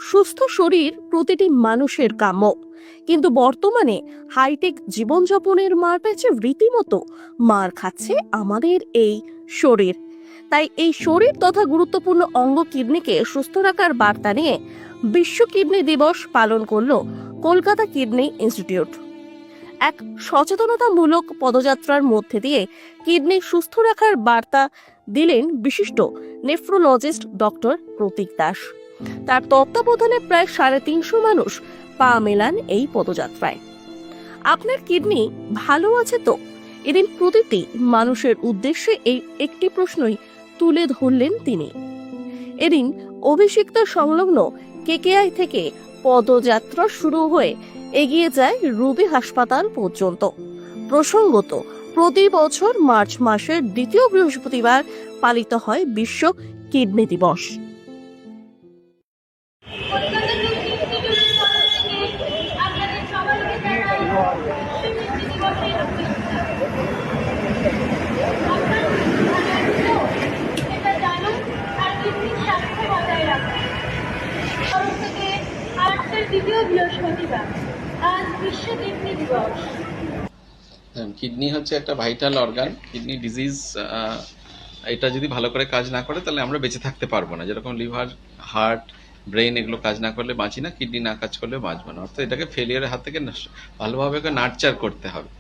সুস্থ শরীর প্রতিটি মানুষের কাম্য, কিন্তু বর্তমানে হাইটেক জীবনযাপনের মার পেয়েছে রীতিমতো মার খাচ্ছে আমাদের এই শরীর। তাই এই শরীর তথা গুরুত্বপূর্ণ অঙ্গ কিডনিকে সুস্থ রাখার বার্তা নিয়ে বিশ্ব কিডনি দিবস পালন করলো কলকাতা কিডনি ইনস্টিটিউট। এক সচেতনতামূলক পদযাত্রার মধ্যে দিয়ে কিডনি সুস্থ রাখার বার্তা দিলেন বিশিষ্ট নেফ্রোলজিস্ট ডক্টর প্রতীক দাস। তার তত্ত্বাবধানে প্রায় 350 মানুষ পা মেলান এই পদযাত্রায়। আপনার কিডনি ভালো আছে তো? এদিন প্রতিটি মানুষের উদ্দেশ্যে এই একটি প্রশ্নই তুলে ধরলেন তিনি। এদিন অভিষিক্ত সংলগ্ন কেকেআই থেকে পদযাত্রা শুরু হয়ে এগিয়ে যায় রুবি হাসপাতাল পর্যন্ত। প্রসঙ্গত, প্রতি বছর মার্চ মাসের দ্বিতীয় বৃহস্পতিবার পালিত হয় বিশ্ব কিডনি দিবস। দ্বিতীয় বৃহস্পতিবার আজ বিশ্ব কিডনি দিবস। কিডনি হচ্ছে একটা ভাইটাল অর্গান। কিডনি ডিজিজ এটা যদি ভালো করে কাজ না করে তাহলে আমরা বেঁচে থাকতে পারবো না। যেরকম লিভার, হার্ট, ব্রেন এগুলো কাজ না করলে বাঁচি না, কিডনি না কাজ করলে বাঁচবো না। অর্থাৎ এটাকে ফেলিয়ারের হাত থেকে ভালোভাবে নার্চার করতে হবে।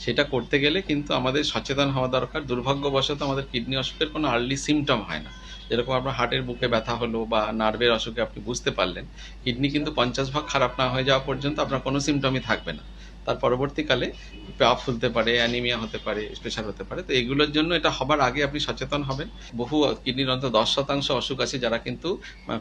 সেটা করতে গেলে কিন্তু আমাদের সচেতন হওয়া দরকার। দুর্ভাগ্যবশত আমাদের কিডনি অসুখের কোনো আর্লি সিমটম হয় না। যেরকম আপনার হার্টের বুকে ব্যথা হলো বা নার্ভের অসুখে আপনি বুঝতে পারলেন, কিডনি কিন্তু 50 ভাগ খারাপ না হয়ে যাওয়া পর্যন্ত আপনার কোনো সিমটমই থাকবে না। তার পরবর্তীকালে পা ফুলতে পারে, অ্যানিমিয়া হতে পারে, প্রেশার হতে পারে। তো এগুলোর জন্য এটা হবার আগে আপনি সচেতন হবেন। বহু কিডনির অন্তত 10% অসুখ আছে যারা কিন্তু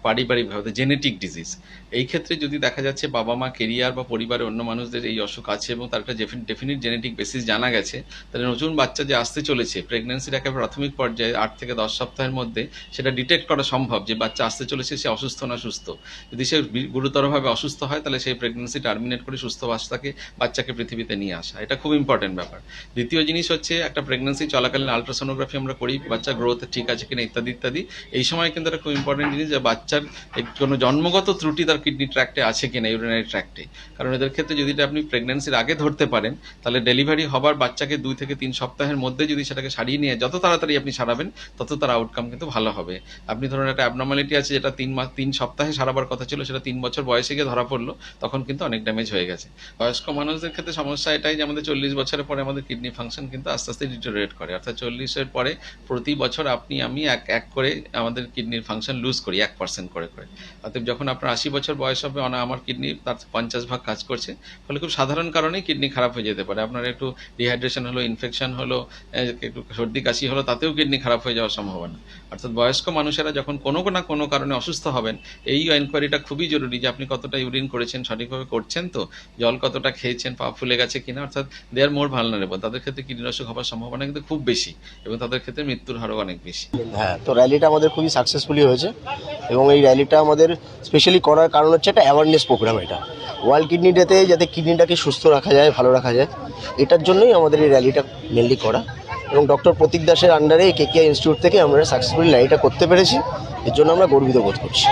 পারিবারিকভাবে জেনেটিক ডিজিজ। এই ক্ষেত্রে যদি দেখা যাচ্ছে বাবা মা, কেরিয়ার বা পরিবারের অন্য মানুষদের এই অসুখ আছে এবং তার একটা ডেফিনিট জেনেটিক বেসিস জানা গেছে, তাহলে নতুন বাচ্চা যে আসতে চলেছে, প্রেগন্যান্সির একেবারে প্রাথমিক পর্যায়ে 8 থেকে 10 সপ্তাহের মধ্যে সেটা ডিটেক্ট করা সম্ভব যে বাচ্চা আসতে চলেছে সে অসুস্থ না সুস্থ। যদি সে গুরুতরভাবে অসুস্থ হয় তাহলে সেই প্রেগন্যান্সি টার্মিনেট করে সুস্থ বাচ্চাকে পৃথিবীতে নিয়ে আসা, এটা খুব ইম্পর্টেন্ট ব্যাপার। দ্বিতীয় জিনিস হচ্ছে, একটা প্রেগন্যান্সি চলাকালীন আলট্রাসোনোগ্রাফি আমরা করি, বাচ্চা গ্রোথ ঠিক আছে কিনা ইত্যাদি ইত্যাদি। এই সময় কিন্তু একটা খুব ইম্পর্টেন্ট জিনিস যে বাচ্চার কোনো জন্মগত ত্রুটি তার কিডনি ট্র্যাক্টে আছে কিনা, ইউরিনারি ট্র্যাক্টে। কারণ এদের ক্ষেত্রে যদি আপনি প্রেগন্যান্সির আগে ধরতে পারেন তাহলে ডেলিভারি হবার বাচ্চাকে 2 থেকে 3 সপ্তাহের মধ্যে যদি সেটাকে সারিয়ে নিয়ে যত তাড়াতাড়ি আপনি সারাবেন তত তার আউটকাম কিন্তু ভালো হবে। আপনি ধরুন একটা অ্যাবনর্মালিটি আছে যেটা 3 সপ্তাহে সারাবার কথা ছিল, সেটা 3 বছর বয়সে গিয়ে ধরা পড়লো, তখন কিন্তু অনেক ড্যামেজ হয়ে গেছে। বয়স্ক মানুষদের ক্ষেত্রে সমস্যা এটাই যে আমাদের 40 বছরের পরে আমাদের কিডনি ফাংশন কিন্তু আস্তে আস্তে ডিটোরিয়েট করে। অর্থাৎ 40-এর পরে প্রতি বছর আপনি আমি এক করে আমাদের কিডনির ফাংশন লুজ করি 1% করে। অর্থাৎ যখন আপনার 80 বছর বয়স হবে, আমার কিডনি তার 50 ভাগ কাজ করছে, ফলে খুব সাধারণ কারণেই কিডনি খারাপ হয়ে যেতে পারে। আপনার একটু ডিহাইড্রেশন হলো, ইনফেকশন হলো, একটু সর্দি কাশি হলো, তাতেও কিডনি খারাপ হয়ে যাওয়ার সম্ভাবনা। অর্থাৎ বয়স্ক মানুষেরা যখন কোনো না কোনো কারণে অসুস্থ হবেন, এই এনকোয়ারিটা খুবই জরুরি যে আপনি কতটা ইউরিন করেছেন, সঠিকভাবে করছেন তো, জল কতটা খেয়েছেন, পা ফুলে গেছে কিনা। অর্থাৎ দে আর মোর ভালনারেবল, তাদের ক্ষেত্রে কিডনির অসুখ হওয়ার সম্ভাবনা কিন্তু খুব বেশি এবং তাদের ক্ষেত্রে মৃত্যুর হারও অনেক বেশি। হ্যাঁ, তো র্যালিটা আমাদের খুবই সাকসেসফুলি হয়েছে এবং এই র্যালিটা আমাদের স্পেশালি করার কারণ হচ্ছে একটা অ্যাওয়ারনেস প্রোগ্রাম। এটা ওয়ার্ল্ড কিডনি ডেতে যাতে কিডনিটাকে সুস্থ রাখা যায়, ভালো রাখা যায়, এটার জন্যই আমাদের এই র্যালিটা মেনলি করা। এবং ডক্টর প্রতীক দাসের আন্ডারে কেকেআই ইনস্টিটিউট থেকে আমরা সাকসেসফুলি র্যালিটা করতে পেরেছি, এর জন্য আমরা গর্বিত বোধ করছি।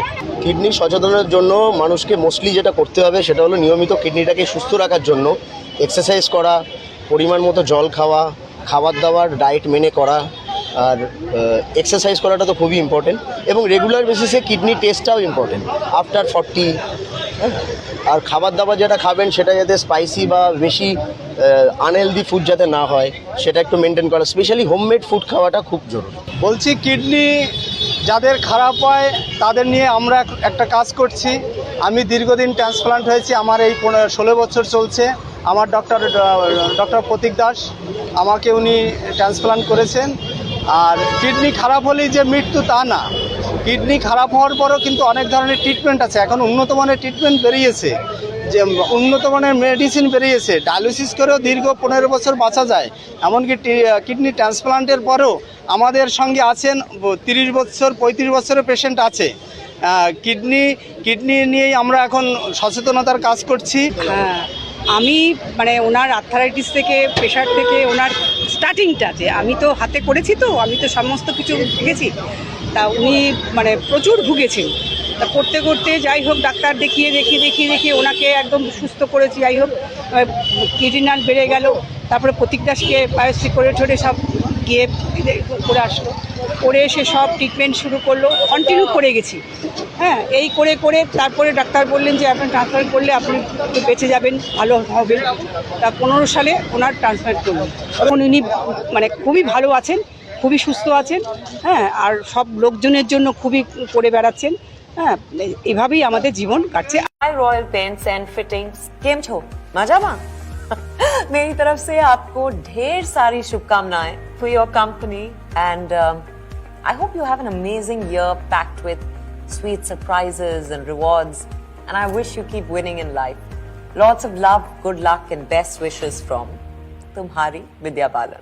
কিডনি সচেতনের জন্য মানুষকে মোস্টলি যেটা করতে হবে সেটা হলো নিয়মিত কিডনিটাকে সুস্থ রাখার জন্য এক্সারসাইজ করা, পরিমাণ মতো জল খাওয়া, খাবার দাবার ডায়েট মেনে করা, আর এক্সারসাইজ করাটা তো খুবই ইম্পর্টেন্ট, এবং রেগুলার বেসিসে কিডনি টেস্টটাও ইম্পর্টেন্ট আফটার 40। আর খাবার দাবার যেটা খাবেন সেটা যাতে স্পাইসি বা বেশি আনহেলদি ফুড যাতে না হয় সেটা একটু মেনটেন করা, স্পেশালি হোমমেড ফুড খাওয়াটা খুব জরুরি। বলছি, কিডনি যাদের খারাপ হয় তাদের নিয়ে আমরা একটা কাজ করছি। আমি দীর্ঘদিন ট্রান্সপ্লান্ট হয়েছি, আমার এই 16 বছর চলছে। আমার ডক্টর প্রতীক দাস আমাকে উনি ট্রান্সপ্লান্ট করেছেন। আর কিডনি খারাপ হলেই যে মৃত্যু তা না, কিডনি খারাপ হওয়ার পরও কিন্তু অনেক ধরনের ট্রিটমেন্ট আছে। এখন উন্নত মানের ট্রিটমেন্ট বেরিয়েছে, যে উন্নত মানের মেডিসিন বেরিয়েছে, ডায়ালিসিস করেও দীর্ঘ 15 বছর বাঁচা যায়। এমনকি কিডনি ট্রান্সপ্লান্টের পরেও আমাদের সঙ্গে আছেন 30 বছর 35 বছরের পেশেন্ট আছে। কিডনি নিয়েই আমরা এখন সচেতনতার কাজ করছি। আমি ওনার আর্থারাইটিস থেকে, প্রেশার থেকে, ওনার স্টার্টিংটা যে আমি তো হাতে করেছি, তো আমি তো সমস্ত কিছু ভুগেছি, তা উনি মানে প্রচুর ভুগেছেন। তা করতে করতে যাই হোক ডাক্তার দেখিয়ে ওনাকে একদম সুস্থ করেছি। যাই হোক কিডনিনাল বেড়ে গেল, তারপরে প্রতীক দাসকে বায়োপসি করে ঠরে সব গিয়ে করে আসলো, করে এসে সব ট্রিটমেন্ট শুরু করলো, কন্টিনিউ করে গেছি। হ্যাঁ, এই করে তারপরে ডাক্তার বললেন যে আপনি ট্রান্সপ্লান্ট করলে আপনি একটু বেঁচে যাবেন, ভালো হবে। তা 15 সালে ওনার ট্রান্সপ্লান্ট করলো। এখন উনি মানে খুবই ভালো আছেন, খুবই সুস্থ আছেন। হ্যাঁ, আর সব লোকজনের জন্য খুবই করে বেড়াচ্ছেন। হ্যাঁ, এভাবেই আমাদের জীবন কাটছে। रॉयल पेंट्स एंड फिटिंग्स केम छो मजामा मेरी तरफ से आपको ढेर सारी शुभकामनाएं for your company and I hope you have an amazing year packed with sweet surprises and rewards and I wish you keep winning in life lots of love good luck and best wishes from तुम्हारी विद्या बालन।